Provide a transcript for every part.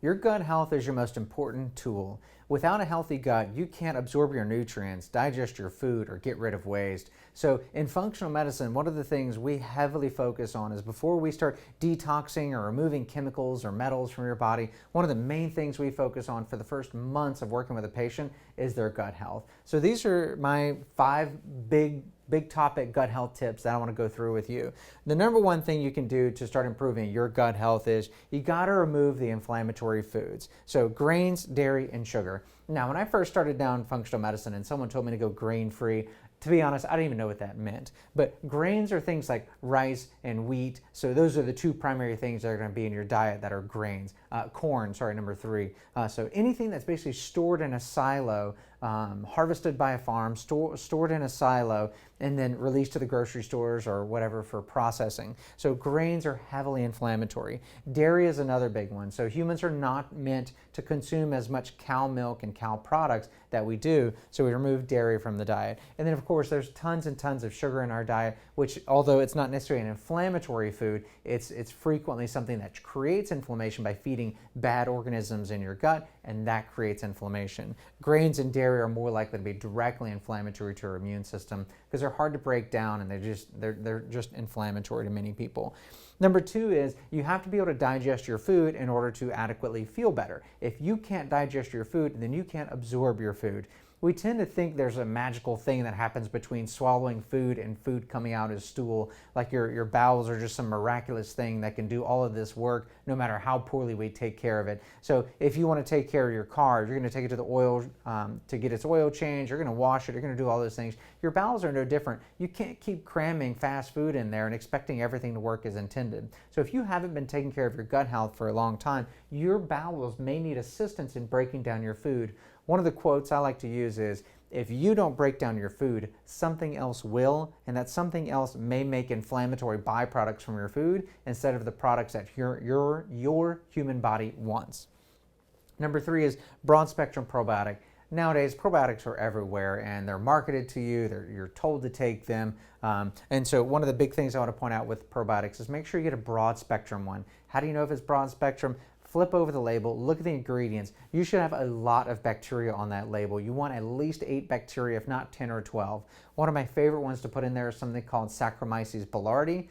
Your gut health is your most important tool. Without a healthy gut, you can't absorb your nutrients, digest your food, or get rid of waste. So in functional medicine, one of the things we heavily focus on is before we start detoxing or removing chemicals or metals from your body, one of the main things we focus on for the first months of working with a patient is their gut health. So these are my 5 big topic gut health tips that I want to go through with you. The number one thing you can do to start improving your gut health is you got to remove the inflammatory foods. So grains, dairy, and sugar. Now, when I first started down functional medicine and someone told me to go grain-free, to be honest, I didn't even know what that meant. But grains are things like rice and wheat. So those are the 2 primary things that are going to be in your diet that are grains. Corn, number 3. So anything that's basically stored in a silo, harvested by a farm, stored in a silo, and then released to the grocery stores or whatever for processing. So grains are heavily inflammatory. Dairy is another big one. So humans are not meant to consume as much cow milk and cow products that we do, so we remove dairy from the diet. And then of course there's tons and tons of sugar in our diet, which although it's not necessarily an inflammatory food, it's frequently something that creates inflammation by feeding bad organisms in your gut, and that creates inflammation. Grains and dairy are more likely to be directly inflammatory to our immune system because they're hard to break down and they're just inflammatory to many people. Number 2 is you have to be able to digest your food in order to adequately feel better. If you can't digest your food, then you can't absorb your food. We tend to think there's a magical thing that happens between swallowing food and food coming out as stool, like your bowels are just some miraculous thing that can do all of this work no matter how poorly we take care of it. So if you want to take care of your car, you're going to take it to the oil to get its oil changed, you're going to wash it, you're going to do all those things. Your bowels are no different. You can't keep cramming fast food in there and expecting everything to work as intended. So if you haven't been taking care of your gut health for a long time, your bowels may need assistance in breaking down your food. One of the quotes I like to use is, if you don't break down your food, something else will, and that something else may make inflammatory byproducts from your food instead of the products that your human body wants. Number 3 is broad spectrum probiotic. Nowadays, probiotics are everywhere and they're marketed to you, you're told to take them. And so one of the big things I want to point out with probiotics is make sure you get a broad spectrum one. How do you know if it's broad spectrum? Flip over the label, look at the ingredients. You should have a lot of bacteria on that label. You want at least 8 bacteria, if not 10 or 12. One of my favorite ones to put in there is something called Saccharomyces boulardii.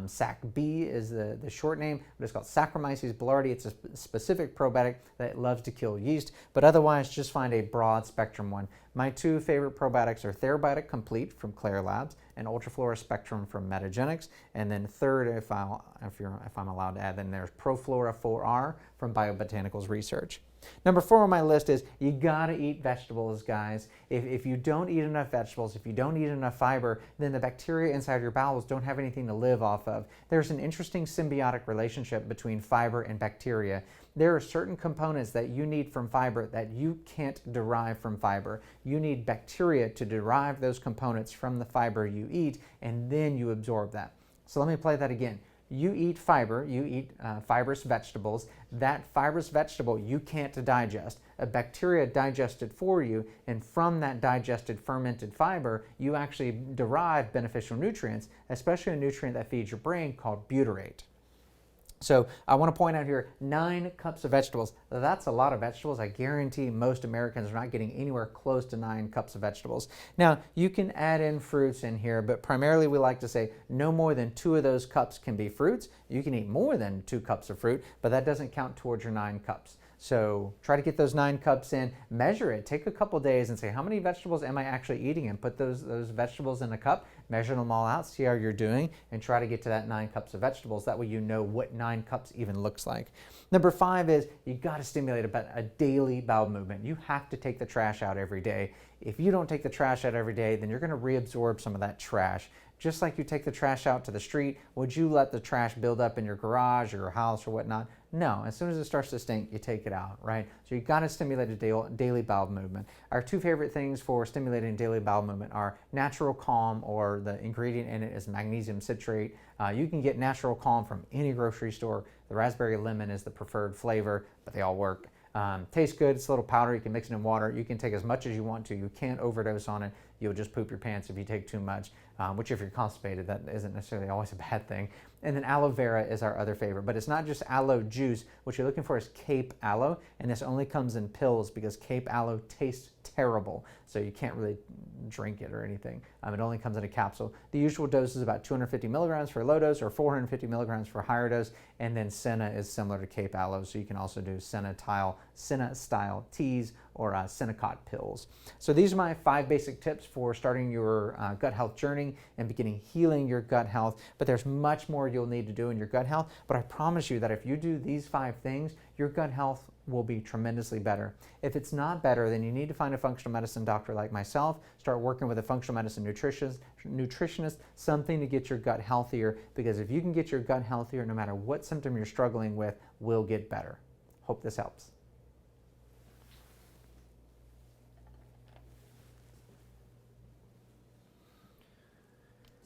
SAC-B is the short name, but it's called Saccharomyces boulardii. It's a specific probiotic that loves to kill yeast, but otherwise just find a broad spectrum one. My 2 favorite probiotics are Ther-Biotic Complete from Claire Labs and UltraFlora Spectrum from Metagenics. And then third, if I'm allowed to add, then there's ProFlora 4R from Biobotanicals Research. Number 4 on my list is you gotta eat vegetables, guys. If you don't eat enough vegetables, if you don't eat enough fiber, then the bacteria inside your bowels don't have anything to live off of. There's an interesting symbiotic relationship between fiber and bacteria. There are certain components that you need from fiber that you can't derive from fiber. You need bacteria to derive those components from the fiber you eat, and then you absorb that. So let me play that again. You eat fiber, you eat fibrous vegetables. That fibrous vegetable you can't digest. A bacteria digests it for you, and from that digested fermented fiber, you actually derive beneficial nutrients, especially a nutrient that feeds your brain called butyrate. So I want to point out here 9 cups of vegetables. That's a lot of vegetables. I guarantee most Americans are not getting anywhere close to 9 cups of vegetables. Now, you can add in fruits in here, but primarily we like to say no more than 2 of those cups can be fruits. You can eat more than 2 cups of fruit, but that doesn't count towards your 9 cups. So try to get those 9 cups in, measure it, take a couple days and say, how many vegetables am I actually eating? And put those vegetables in a cup, measure them all out, see how you're doing, and try to get to that 9 cups of vegetables. That way you know what 9 cups even looks like. Number 5 is you gotta stimulate a daily bowel movement. You have to take the trash out every day. If you don't take the trash out every day, then you're gonna reabsorb some of that trash. Just like you take the trash out to the street, would you let the trash build up in your garage or your house or whatnot? No, as soon as it starts to stink, you take it out, right? So you gotta stimulate a daily bowel movement. Our 2 favorite things for stimulating daily bowel movement are Natural Calm, or the ingredient in it is magnesium citrate. You can get Natural Calm from any grocery store. The raspberry lemon is the preferred flavor, but they all work. Tastes good, it's a little powder, you can mix it in water. You can take as much as you want to. You can't overdose on it. You'll just poop your pants if you take too much. which if you're constipated, that isn't necessarily always a bad thing. And then aloe vera is our other favorite, but it's not just aloe juice. What you're looking for is Cape aloe, and this only comes in pills because Cape aloe tastes terrible, so you can't really drink it or anything. It only comes in a capsule. The usual dose is about 250 milligrams for low dose or 450 milligrams for higher dose, and then Senna is similar to Cape aloe, so you can also do Senna-style teas or Senecot pills. So these are my 5 basic tips for starting your gut health journey and beginning healing your gut health, but there's much more you'll need to do in your gut health, but I promise you that if you do these 5 things, your gut health will be tremendously better. If it's not better, then you need to find a functional medicine doctor like myself, start working with a functional medicine nutritionist, something to get your gut healthier, because if you can get your gut healthier, no matter what symptom you're struggling with, will get better. Hope this helps.